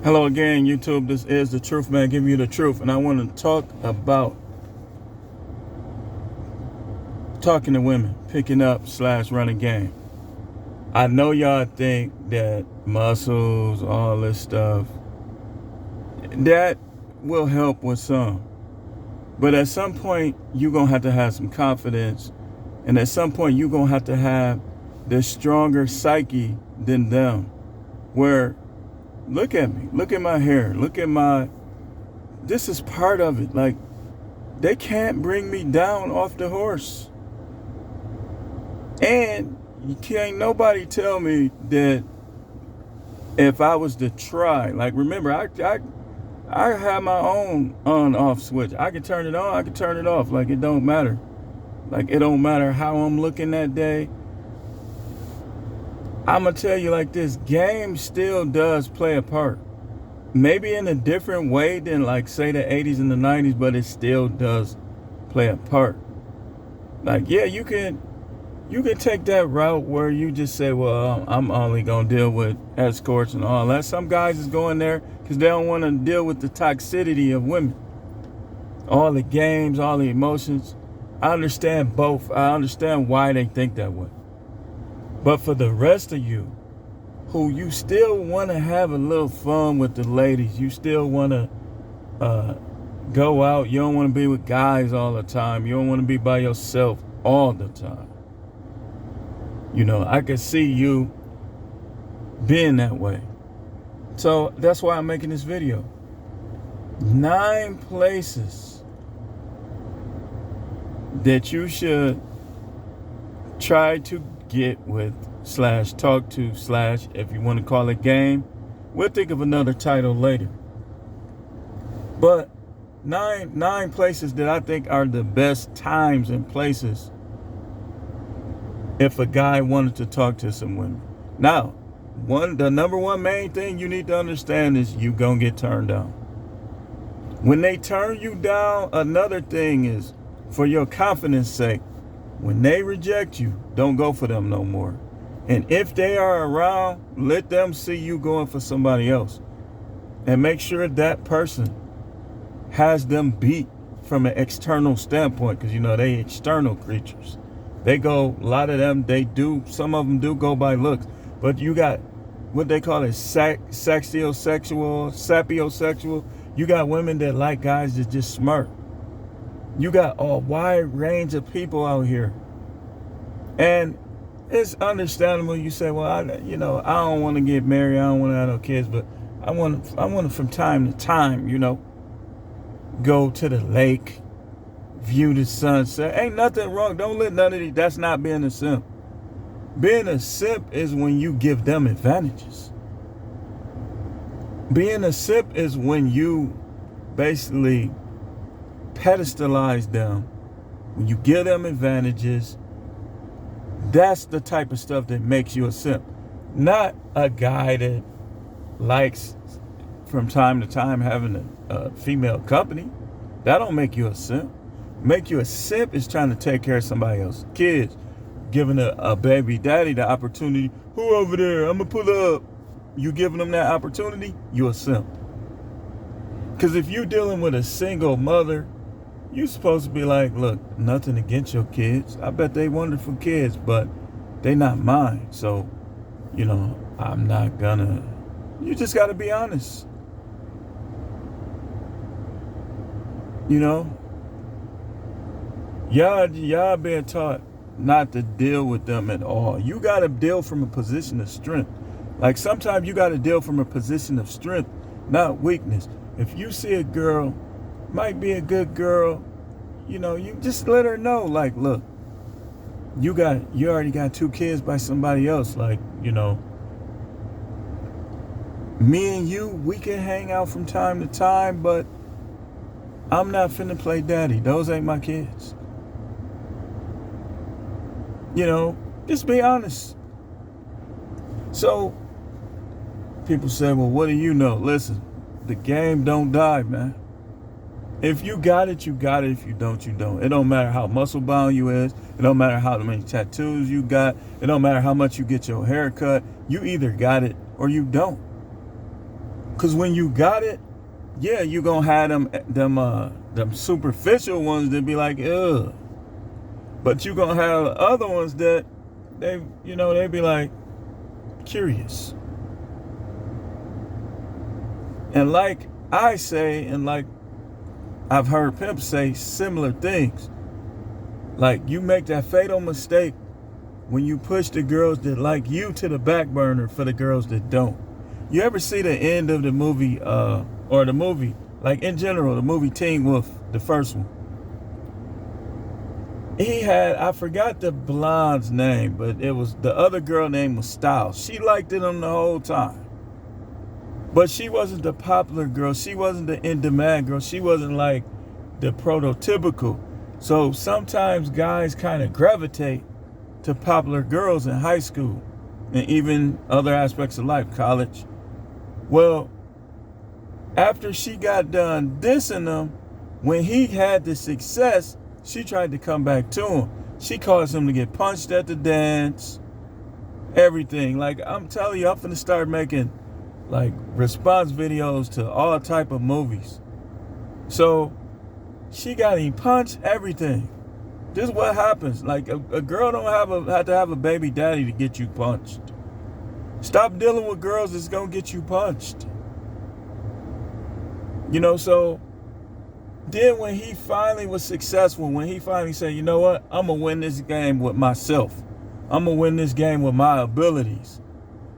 Hello again, YouTube. This is the Truth Man giving you the truth, and I want to talk about talking to women, picking up / running game. I know y'all think that muscles, all this stuff, that will help with some, but at some point you're gonna have some confidence, and at some point you're gonna have to have the stronger psyche than them, where look at me, look at my hair, this is part of it. Like, they can't bring me down off the horse. And you can't nobody tell me that if I was to try, like, remember, I have my own on-off switch. I can turn it on, I can turn it off. Like, it don't matter. Like, it don't matter how I'm looking that day. I'm going to tell you like this, game still does play a part. Maybe in a different way than, like, say, the 80s and the 90s, but it still does play a part. Like, yeah, you can take that route where you just say, well, I'm only going to deal with escorts and all that. Some guys is going there because they don't want to deal with the toxicity of women. All the games, all the emotions. I understand both. I understand why they think that way. But for the rest of you, who you still want to have a little fun with the ladies, you still want to go out, you don't want to be with guys all the time, you don't want to be by yourself all the time. You know, I could see you being that way. So that's why I'm making this video. 9 places that you should try to get with / talk to / if you want to call it game. We'll think of another title later. But 9 places that I think are the best times and places if a guy wanted to talk to some women. Now, the number one main thing you need to understand is you gonna get turned down. When they turn you down, another thing is, for your confidence sake, when they reject you, don't go for them no more. And if they are around, let them see you going for somebody else. And make sure that person has them beat from an external standpoint, because, you know, they external creatures. They go, a lot of them, some of them do go by looks. But you got what they call it, sapiosexual. You got women that like guys that just smart. You got a wide range of people out here. And it's understandable. You say, well, I don't want to get married. I don't want to have no kids, but I want to from time to time, go to the lake, view the sunset. Ain't nothing wrong. Don't let none of these. That's not being a simp. Being a simp is when you give them advantages. Being a simp is when you basically pedestalize them, when you give them advantages. That's the type of stuff that makes you a simp. Not a guy that likes from time to time having a female company. That don't make you a simp. Make you a simp is trying to take care of somebody else's kids, giving a baby daddy the opportunity. Who over there? I'm gonna pull up. You giving them that opportunity, you a simp. Because if you dealing with a single mother, you're supposed to be like, look, nothing against your kids. I bet they wonderful kids, but they not mine. So, I'm not gonna. You just got to be honest. Y'all being taught not to deal with them at all. You got to deal from a position of strength. Like, sometimes you got to deal from a position of strength, not weakness. If you see a girl, might be a good girl, you just let her know, like, look, you already got 2 kids by somebody else. Like, me and you, we can hang out from time to time, but I'm not finna play daddy. Those ain't my kids. Just be honest. So, people say, well, what do you know? Listen, the game don't die, man. If you got it, you got it. If you don't, you don't. It don't matter how muscle bound you is. It don't matter how many tattoos you got. It don't matter how much you get your hair cut. You either got it or you don't. Cause when you got it, yeah, you gonna have them superficial ones that be like, ugh. But you gonna have other ones that they be like curious. And like I say, and like I've heard pimps say similar things. Like, you make that fatal mistake when you push the girls that like you to the back burner for the girls that don't. You ever see the end of the movie, or the movie, like in general, the movie Teen Wolf, the first one? He had, I forgot the blonde's name, but it was, the other girl name was Styles. She liked him the whole time. But she wasn't the popular girl. She wasn't the in-demand girl. She wasn't like the prototypical. So sometimes guys kind of gravitate to popular girls in high school and even other aspects of life, college. Well, after she got done dissing him, when he had the success, she tried to come back to him. She caused him to get punched at the dance, everything. Like, I'm telling you, I'm finna start making like response videos to all type of movies. So she got him punched, everything. This is what happens. Like, a girl don't have to have a baby daddy to get you punched. Stop dealing with girls that's gonna get you punched. So then when he finally was successful, when he finally said, you know what, I'm gonna win this game with myself. I'm gonna win this game with my abilities.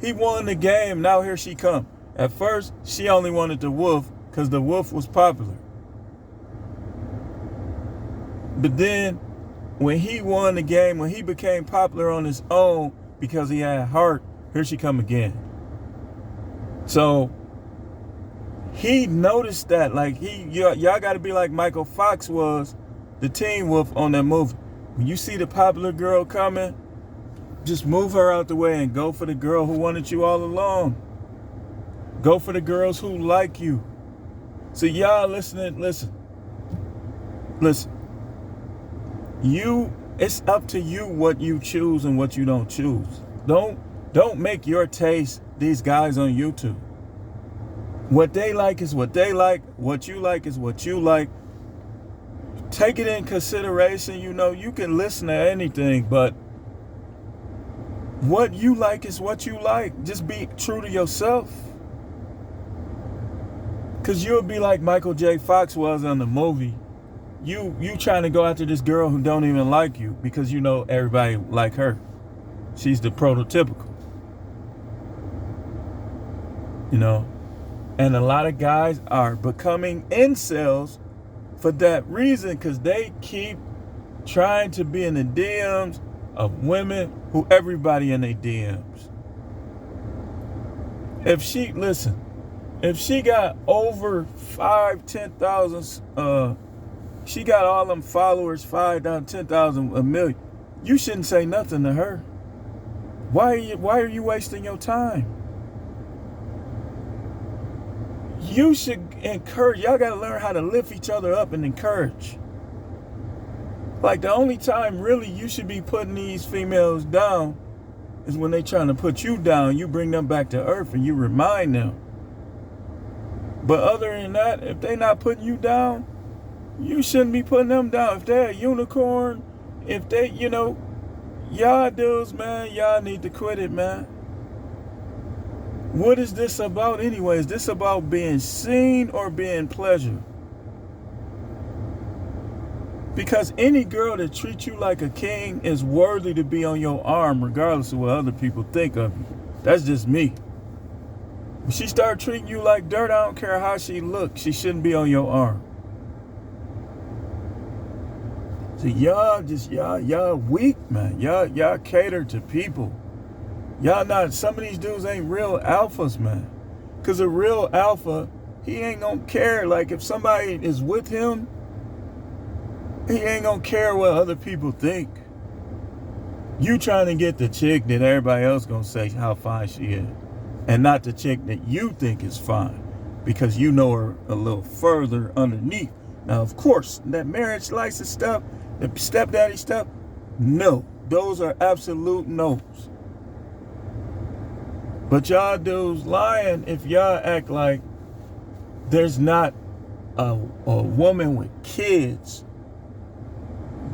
He won the game. Now here she come. At first, she only wanted the wolf because the wolf was popular. But then when he won the game, when he became popular on his own because he had heart, here she come again. So he noticed that, like, y'all got to be like Michael Fox was, the Teen Wolf on that movie. When you see the popular girl coming, just move her out the way and go for the girl who wanted you all along. Go for the girls who like you. So y'all listen. It's up to you what you choose and what you don't choose. Don't make your taste these guys on YouTube. What they like is what they like. What you like is what you like. Take it in consideration. You can listen to anything, but what you like is what you like. Just be true to yourself. Because you'll be like Michael J. Fox was on the movie. You trying to go after this girl who don't even like you because everybody like her. She's the prototypical. And a lot of guys are becoming incels for that reason, because they keep trying to be in the DMs of women who everybody in their DMs. If she got over 10,000, she got all them followers, 5,000, 10,000, 1 million. You shouldn't say nothing to her. Why are you wasting your time? You should encourage. Y'all got to learn how to lift each other up and encourage. Like, the only time really you should be putting these females down is when they trying to put you down. You bring them back to earth and you remind them. But other than that, if they not putting you down, you shouldn't be putting them down. If they're a unicorn, if they, y'all dudes, man, y'all need to quit it, man. What is this about anyway? Is this about being seen or being pleasured? Because any girl that treats you like a king is worthy to be on your arm, regardless of what other people think of you. That's just me. When she start treating you like dirt, I don't care how she looks, she shouldn't be on your arm. So y'all weak, man. Y'all cater to people. Some of these dudes ain't real alphas, man. Because a real alpha, he ain't gonna care. Like, if somebody is with him, he ain't gonna care what other people think. You trying to get the chick that everybody else gonna say how fine she is, and not the chick that you think is fine, because you know her a little further underneath. Now, of course, that marriage license stuff, the stepdaddy stuff, no. Those are absolute no's. But y'all dudes lying if y'all act like there's not a woman with kids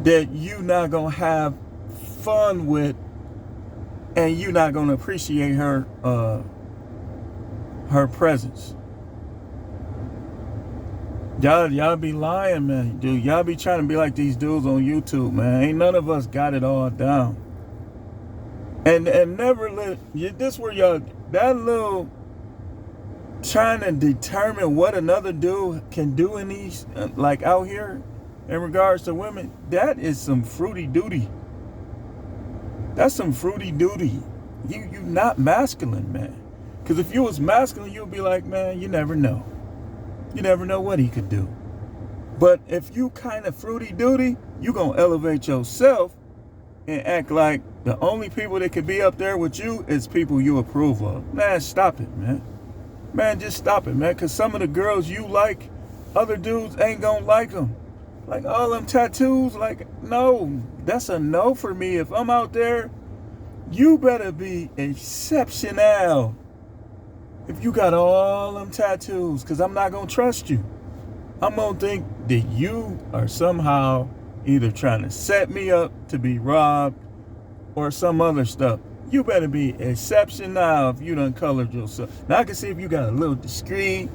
that you not gonna have fun with, and you not gonna appreciate her presence. Y'all be lying, man. Dude, y'all be trying to be like these dudes on YouTube, man. Ain't none of us got it all down. And never let this where y'all that little trying to determine what another dude can do in these like out here in regards to women. That is some fruity duty. That's some fruity duty. You not masculine, man. Because if you was masculine, you'd be like, man, you never know. You never know what he could do. But if you kind of fruity duty, you gonna elevate yourself and act like the only people that could be up there with you is people you approve of. Man, stop it, man. Man, just stop it, man. Because some of the girls you like, other dudes ain't gonna like them. Like all them tattoos, like, no, that's a no for me. If I'm out there, you better be exceptional. If you got all them tattoos, because I'm not gonna trust you. I'm gonna think that you are somehow either trying to set me up to be robbed or some other stuff. You better be exceptional if you done colored yourself. Now I can see if you got a little discreet,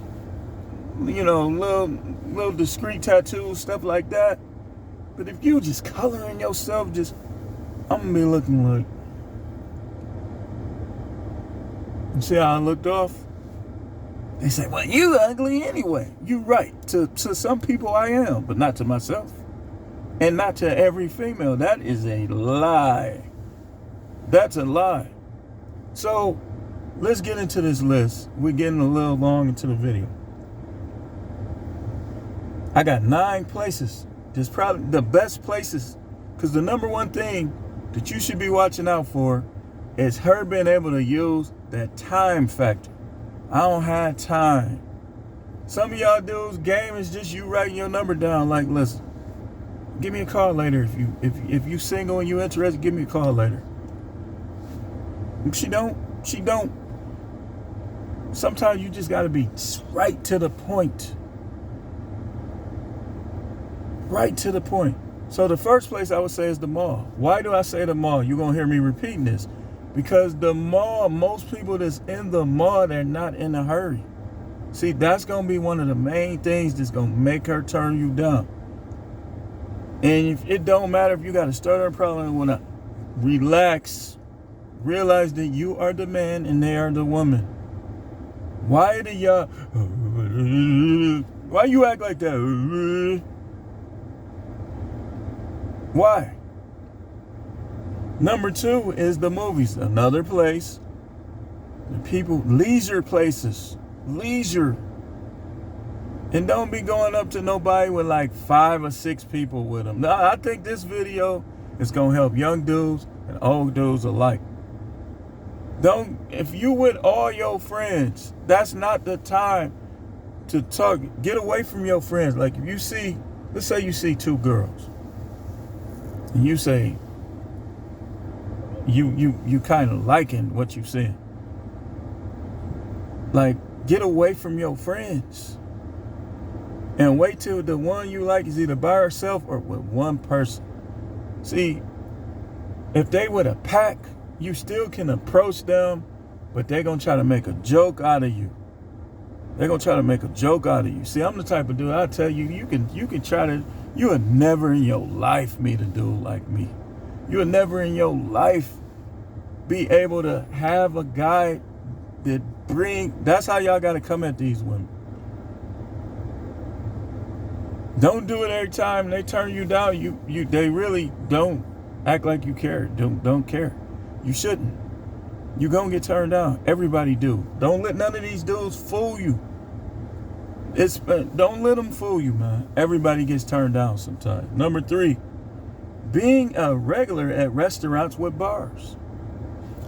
little discreet tattoos, stuff like that. But if you just coloring yourself, I'm gonna be looking like, you see how I looked off? They say, well, you ugly anyway. You right. To some people I am, but not to myself. And not to every female. That is a lie. That's a lie. So let's get into this list. We're getting a little long into the video. I got 9 places. Just probably the best places. Because the number one thing that you should be watching out for is her being able to use that time factor. I don't have time. Some of y'all dudes, game is just you writing your number down. Like, listen, give me a call later if you single and you interested. Give me a call later. She don't. Sometimes you just gotta be right to the point. Right to the point. So the first place I would say is the mall. Why do I say the mall? You're gonna hear me repeating this. Because the mall, most people that's in the mall, they're not in a hurry. See, that's going to be one of the main things that's going to make her turn you down. And if it don't matter if you got a stuttering problem, when I relax, realize that you are the man and they are the woman. Why do y'all, why you act like that? Why? Number 2 is the movies. Another place. The people, leisure places. Leisure. And don't be going up to nobody with like 5 or 6 people with them. Now, I think this video is going to help young dudes and old dudes alike. If you with all your friends, that's not the time to talk. Get away from your friends. Like if you see, let's say you see 2 girls. And you say, you kind of liking what you saying. Like, get away from your friends and wait till the one you like is either by herself or with one person. See, if they with a pack, you still can approach them, but they're gonna try to make a joke out of you. They're gonna try to make a joke out of you. See, I'm the type of dude, I tell you, you can try to, you would never in your life meet a dude like me. You would never in your life be able to have a guy that that's how y'all got to come at these women. Don't do it every time they turn you down. They really don't act like you care. Don't care. You shouldn't. You gonna get turned down. Everybody do. Don't let none of these dudes fool you. Don't let them fool you, man. Everybody gets turned down sometimes. Number 3, being a regular at restaurants with bars.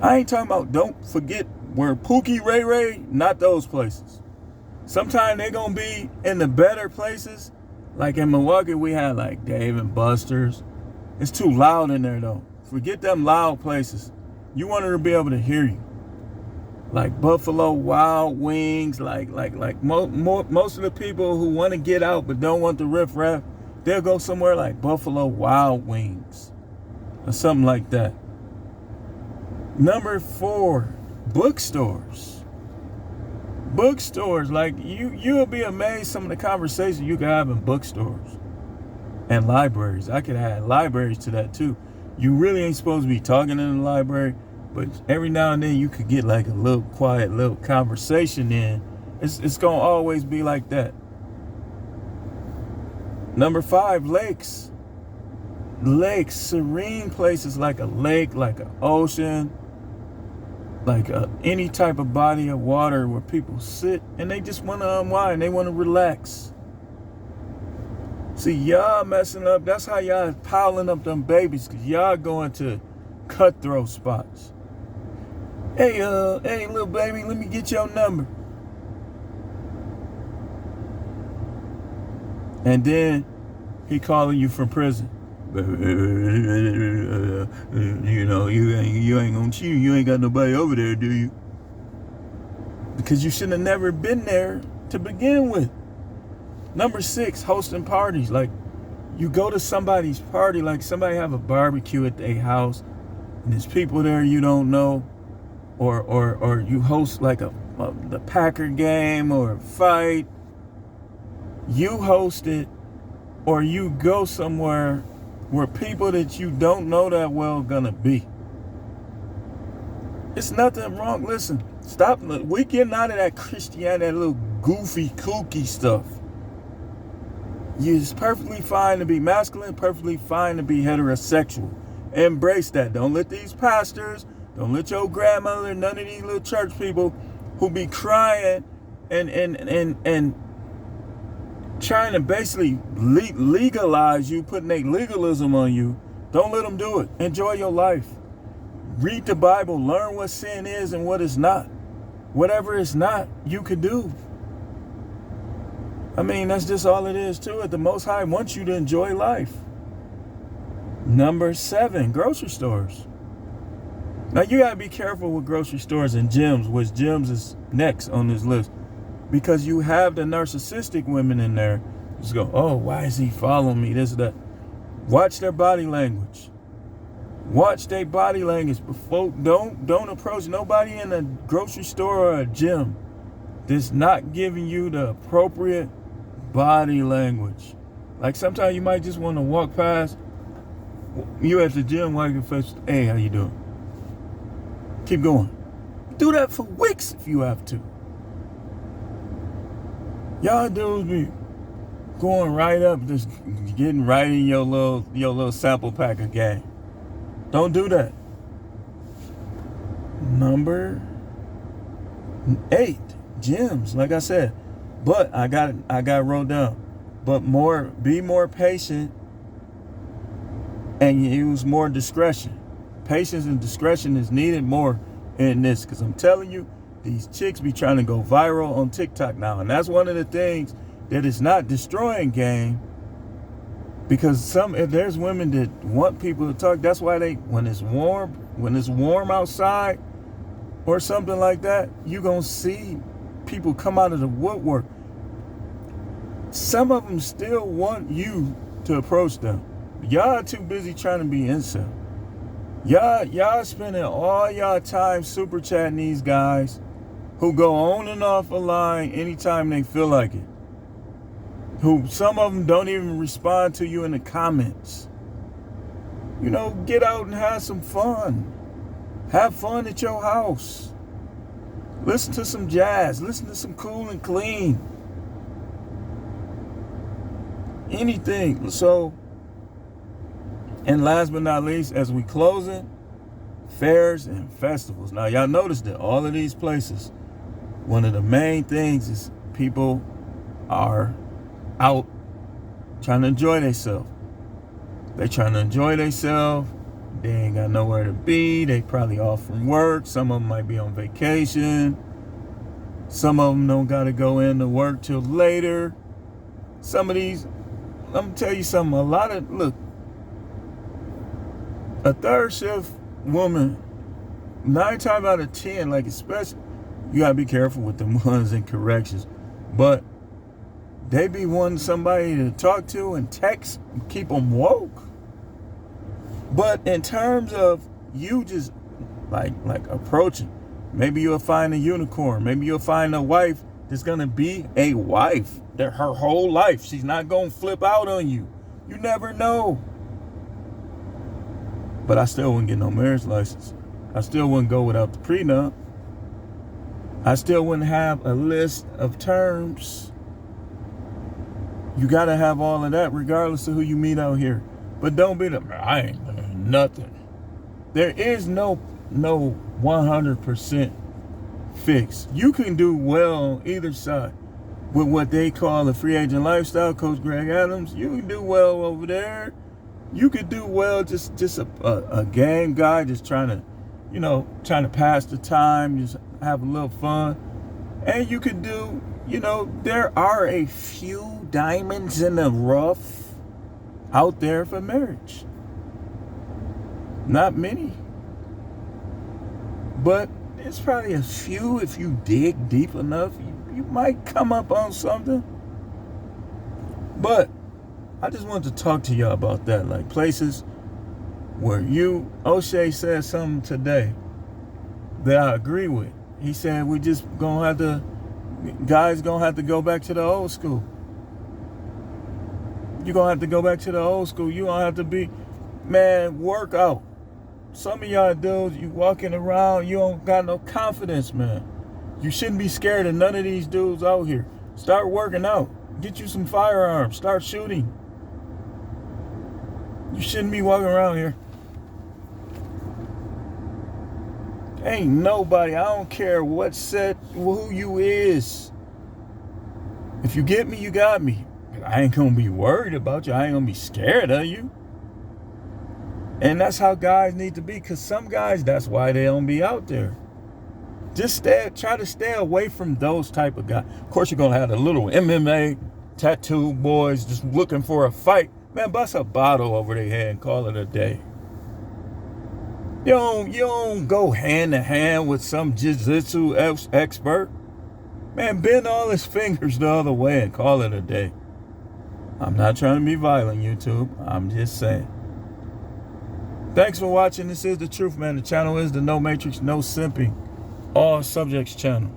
I ain't talking about, don't forget where Pookie, Ray Ray, not those places. Sometimes they gonna be in the better places. Like in Milwaukee, we had like Dave and Buster's. It's too loud in there though. Forget them loud places. You want her to be able to hear you. like Buffalo Wild Wings, like most of the people who want to get out but don't want the riffraff, they'll go somewhere like Buffalo Wild Wings or something like that. Number 4, bookstores. Bookstores, like you'll be amazed some of the conversations you can have in bookstores and libraries. I could add libraries to that too. You really ain't supposed to be talking in the library, but every now and then you could get like a little quiet little conversation in. It's gonna always be like that. Number 5, lakes. Lakes, serene places like a lake, like an ocean, like any type of body of water where people sit and they just want to unwind. They want to relax. See, y'all messing up. That's how y'all piling up them babies, because y'all going to cutthroat spots. Hey, little baby, let me get your number. And then he calling you from prison. You know, you ain't gonna cheat. You ain't got nobody over there, do you? Because you should have never been there to begin with. Number 6, hosting parties. Like, you go to somebody's party, like somebody have a barbecue at their house, and there's people there you don't know, or you host like the Packer game or a fight. You host it, or you go somewhere where people that you don't know that well gonna be. It's nothing wrong. Listen, stop. We getting out of that Christianity, that little goofy, kooky stuff. It's perfectly fine to be masculine, perfectly fine to be heterosexual. Embrace that. Don't let these pastors, don't let your grandmother, none of these little church people who be crying and trying to basically legalize you, putting a legalism on you. Don't let them do it. Enjoy your life. Read the Bible. Learn what sin is and what it's not. Whatever it's not, you could do. I mean, that's just all it is to it. The Most High wants you to enjoy life. Number 7, grocery stores. Now, you got to be careful with grocery stores and gyms, which gyms is next on this list. Because you have the narcissistic women in there. Just go, oh, why is he following me? This, that. Watch their body language. Watch their body language. Before, don't approach nobody in a grocery store or a gym that's not giving you the appropriate body language. Like sometimes you might just want to walk past. You at the gym, wipe your face. Hey, how you doing? Keep going. Do that for weeks if you have to. Y'all dudes be going right up, just getting right in your little sample pack of game. Don't do that. Number 8, gyms. Like I said, but I got wrote down. But be more patient and use more discretion. Patience and discretion is needed more in this, because I'm telling you, these chicks be trying to go viral on TikTok now, and that's one of the things that is not destroying game. Because if there's women that want people to talk, that's why when it's warm outside or something like that, you gonna see people come out of the woodwork. Some of them still want you to approach them. Y'all too busy trying to be incel. Y'all spending all y'all time super chatting these guys who go on and off a line anytime they feel like it. Who some of them don't even respond to you in the comments. You know, get out and have some fun. Have fun at your house. Listen to some jazz. Listen to some Cool and Clean. Anything. So, and last but not least, as we closing, fairs and festivals. Now, y'all notice that all of these places, one of the main things is people are out trying to enjoy themselves. They trying to enjoy themselves. They ain't got nowhere to be. They probably off from work. Some of them might be on vacation. Some of them don't got to go into work till later. Some of these, let me tell you something. Look, a third shift woman, 9 times out of 10, like especially, You gotta be careful with them ones in corrections. But they be wanting somebody to talk to and text and keep them woke. But in terms of you just like approaching, maybe you'll find a unicorn. Maybe you'll find a wife that's gonna be a wife. That her whole life, she's not gonna flip out on you. You never know. But I still wouldn't get no marriage license. I still wouldn't go without the prenup. I still wouldn't have a list of terms. You gotta have all of that regardless of who you meet out here. But don't be I ain't doing nothing. There is no 100% fix. You can do well on either side. With what they call the free agent lifestyle, Coach Greg Adams, you can do well over there. You could do well just a game guy, just trying to pass the time, just have a little fun. And you could do, there are a few diamonds in the rough out there for marriage. Not many. But it's probably a few. If you dig deep enough, you might come up on something. But I just wanted to talk to y'all about that. Like places where O'Shea said something today that I agree with. He said we just guys gonna have to go back to the old school. You're gonna have to go back to the old school. You gonna have to work out. Some of y'all dudes, you walking around, you don't got no confidence, man. You shouldn't be scared of none of these dudes out here. Start working out. Get you some firearms. Start shooting. You shouldn't be walking around here. Ain't nobody, I don't care what set, who you is. If you get me, you got me. I ain't gonna be worried about you. I ain't gonna be scared of you. And that's how guys need to be. Because some guys, that's why they don't be out there. Just try to stay away from those type of guys. Of course, you're going to have the little MMA tattoo boys just looking for a fight. Man, bust a bottle over their head and call it a day. You don't go hand to hand with some jiu-jitsu expert. Man, bend all his fingers the other way and call it a day. I'm not trying to be violent, YouTube. I'm just saying. Thanks for watching. This is The Truth, man. The channel is the No Matrix, No Simping, All Subjects channel.